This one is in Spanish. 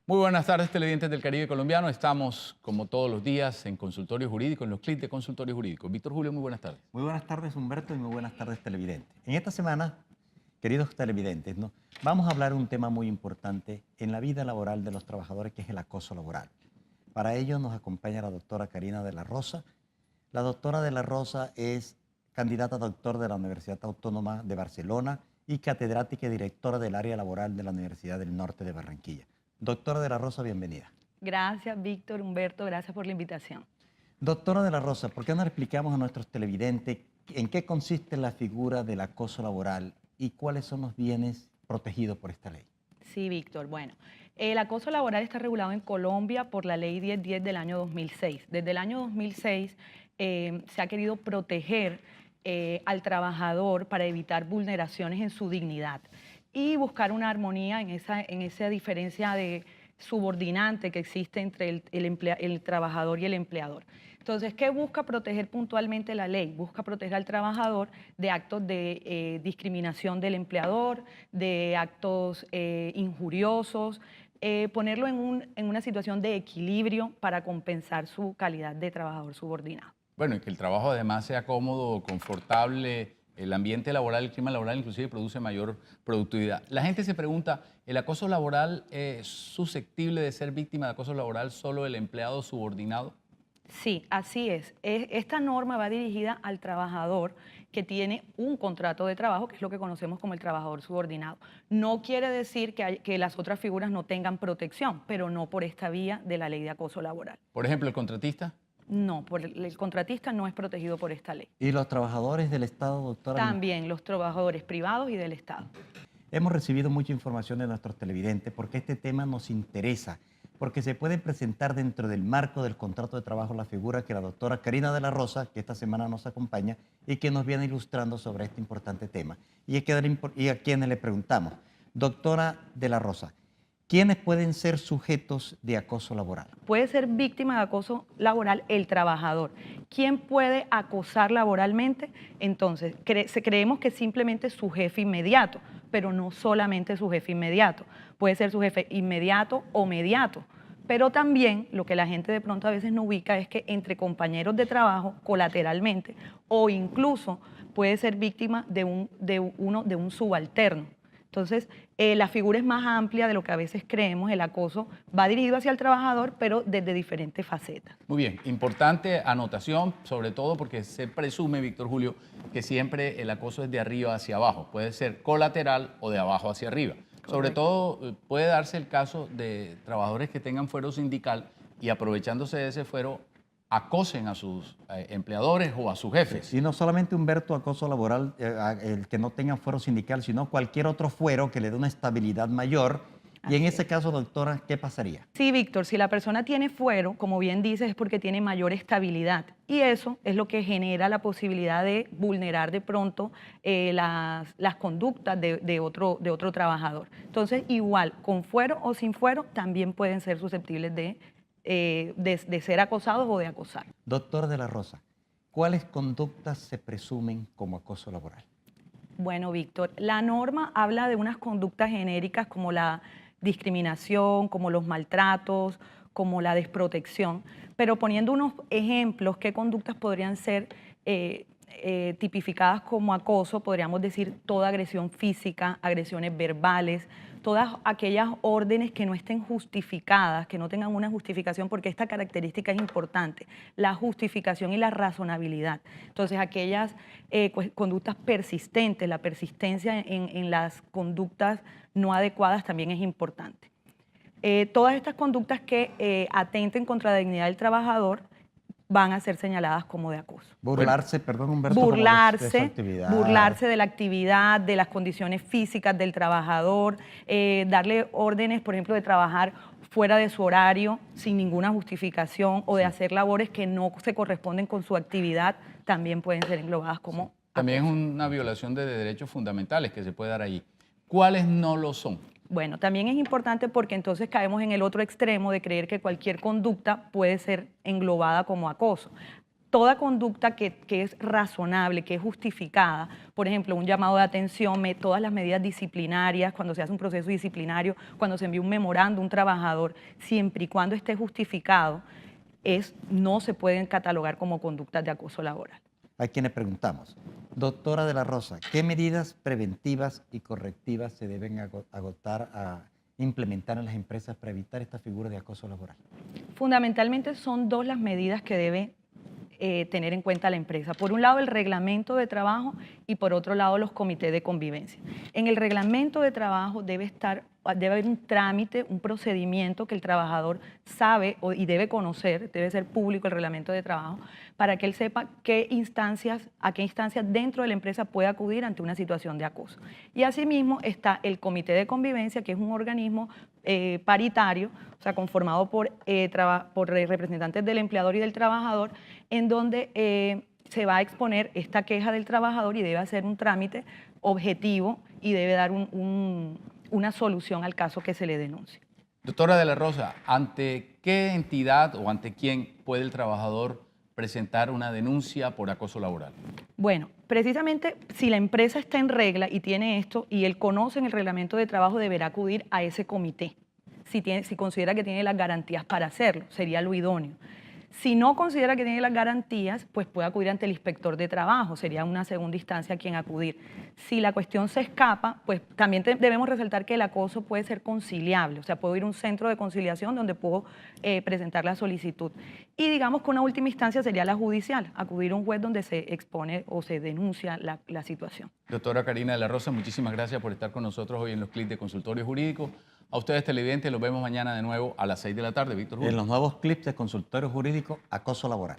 Muy buenas tardes, televidentes del Caribe colombiano. Estamos, como todos los días, en Consultorio Jurídico, en los clics de Consultorio Jurídico. Víctor Julio, muy buenas tardes. Muy buenas tardes, Humberto, y muy buenas tardes, televidentes. En esta semana, queridos televidentes, vamos a hablar de un tema muy importante en la vida laboral de los trabajadores, que es el acoso laboral. Para ello nos acompaña la doctora Karina de la Rosa. La doctora de la Rosa es candidata a doctor de la Universidad Autónoma de Barcelona y catedrática y directora del área laboral de la Universidad del Norte de Barranquilla. Doctora de la Rosa, bienvenida. Gracias, Víctor, Humberto, gracias por la invitación. Doctora de la Rosa, ¿por qué no le explicamos a nuestros televidentes en qué consiste la figura del acoso laboral y cuáles son los bienes protegidos por esta ley? Sí, Víctor, bueno, el acoso laboral está regulado en Colombia por la Ley 1010 del año 2006. Desde el año 2006 se ha querido proteger al trabajador para evitar vulneraciones en su dignidad y buscar una armonía en esa diferencia de subordinante que existe entre el trabajador y el empleador. Entonces, ¿qué busca proteger puntualmente la ley? Busca proteger al trabajador de actos de discriminación del empleador, de actos injuriosos, ponerlo en una situación de equilibrio para compensar su calidad de trabajador subordinado. Bueno, y que el trabajo además sea cómodo, confortable, el ambiente laboral, el clima laboral inclusive produce mayor productividad. La gente se pregunta, ¿el acoso laboral es susceptible de ser víctima de acoso laboral solo el empleado subordinado? Sí, así es. Esta norma va dirigida al trabajador que tiene un contrato de trabajo, que es lo que conocemos como el trabajador subordinado. No quiere decir que las otras figuras no tengan protección, pero no por esta vía de la ley de acoso laboral. Por ejemplo, el contratista. No, el contratista no es protegido por esta ley. ¿Y los trabajadores del Estado, doctora? También los trabajadores privados y del Estado. Hemos recibido mucha información de nuestros televidentes porque este tema nos interesa, porque se puede presentar dentro del marco del contrato de trabajo la figura que la doctora Karina de la Rosa, que esta semana nos acompaña y que nos viene ilustrando sobre este importante tema. Y a quienes le preguntamos, doctora de la Rosa, ¿quiénes pueden ser sujetos de acoso laboral? Puede ser víctima de acoso laboral el trabajador. ¿Quién puede acosar laboralmente? Entonces, creemos que simplemente su jefe inmediato, pero no solamente su jefe inmediato. Puede ser su jefe inmediato o mediato. Pero también lo que la gente de pronto a veces no ubica es que entre compañeros de trabajo, colateralmente, o incluso puede ser víctima de un subalterno. Entonces, la figura es más amplia de lo que a veces creemos. El acoso va dirigido hacia el trabajador, pero desde diferentes facetas. Muy bien, importante anotación, sobre todo porque se presume, Víctor Julio, que siempre el acoso es de arriba hacia abajo. Puede ser colateral o de abajo hacia arriba. Correcto. Sobre todo puede darse el caso de trabajadores que tengan fuero sindical y aprovechándose de ese fuero acosen a sus empleadores o a sus jefes. Y no solamente, Humberto, acoso laboral, el que no tenga fuero sindical, sino cualquier otro fuero que le dé una estabilidad mayor. Y en ese caso, doctora, ¿qué pasaría? Sí, Víctor, si la persona tiene fuero, como bien dices, es porque tiene mayor estabilidad. Y eso es lo que genera la posibilidad de vulnerar de pronto las conductas de otro trabajador. Entonces, igual, con fuero o sin fuero, también pueden ser susceptibles de ser acosados o de acosar. Doctor de la Rosa, ¿cuáles conductas se presumen como acoso laboral? Bueno, Víctor, la norma habla de unas conductas genéricas como la discriminación, como los maltratos, como la desprotección, pero poniendo unos ejemplos, ¿qué conductas podrían ser tipificadas como acoso? Podríamos decir toda agresión física, agresiones verbales, todas aquellas órdenes que no estén justificadas, que no tengan una justificación, porque esta característica es importante, la justificación y la razonabilidad. Entonces, aquellas conductas persistentes, la persistencia en las conductas no adecuadas también es importante. Todas estas conductas que atenten contra la dignidad del trabajador van a ser señaladas como de acoso. Burlarse, perdón, Humberto, burlarse de la actividad, de las condiciones físicas del trabajador, darle órdenes, por ejemplo, de trabajar fuera de su horario sin ninguna justificación o de hacer labores que no se corresponden con su actividad, también pueden ser englobadas como También acoso. es una violación de derechos fundamentales que se puede dar allí. ¿Cuáles no lo son? Bueno, también es importante porque entonces caemos en el otro extremo de creer que cualquier conducta puede ser englobada como acoso. toda conducta que es razonable, que es justificada, por ejemplo, un llamado de atención, todas las medidas disciplinarias, cuando se hace un proceso disciplinario, cuando se envía un memorando a un trabajador, siempre y cuando esté justificado, no se pueden catalogar como conductas de acoso laboral. Hay quienes preguntamos, doctora de la Rosa, ¿qué medidas preventivas y correctivas se deben implementar en las empresas para evitar esta figura de acoso laboral? Fundamentalmente son dos las medidas que debe tener en cuenta la empresa. Por un lado, el reglamento de trabajo y por otro lado, los comités de convivencia. En el reglamento de trabajo debe haber un trámite, un procedimiento que el trabajador sabe y debe conocer, debe ser público el reglamento de trabajo, para que él sepa a qué instancias dentro de la empresa puede acudir ante una situación de acoso. Y asimismo está el comité de convivencia, que es un organismo paritario, o sea, conformado por representantes del empleador y del trabajador, en donde se va a exponer esta queja del trabajador y debe hacer un trámite objetivo y debe dar una solución al caso que se le denuncie. Doctora de la Rosa, ¿ante qué entidad o ante quién puede el trabajador presentar una denuncia por acoso laboral? Bueno, precisamente si la empresa está en regla y tiene esto y él conoce en el reglamento de trabajo, deberá acudir a ese comité. Si considera que tiene las garantías para hacerlo, sería lo idóneo. Si no considera que tiene las garantías, pues puede acudir ante el inspector de trabajo, sería una segunda instancia a quien acudir. Si la cuestión se escapa, pues también debemos resaltar que el acoso puede ser conciliable, o sea, puedo ir a un centro de conciliación donde puedo presentar la solicitud. Y digamos que una última instancia sería la judicial, acudir a un juez donde se expone o se denuncia la situación. Doctora Karina de la Rosa, muchísimas gracias por estar con nosotros hoy en los clips de Consultorio Jurídico. A ustedes televidentes, los vemos mañana de nuevo a las 6 de la tarde. Víctor Julio. En los nuevos clips de Consultorio Jurídico, acoso laboral.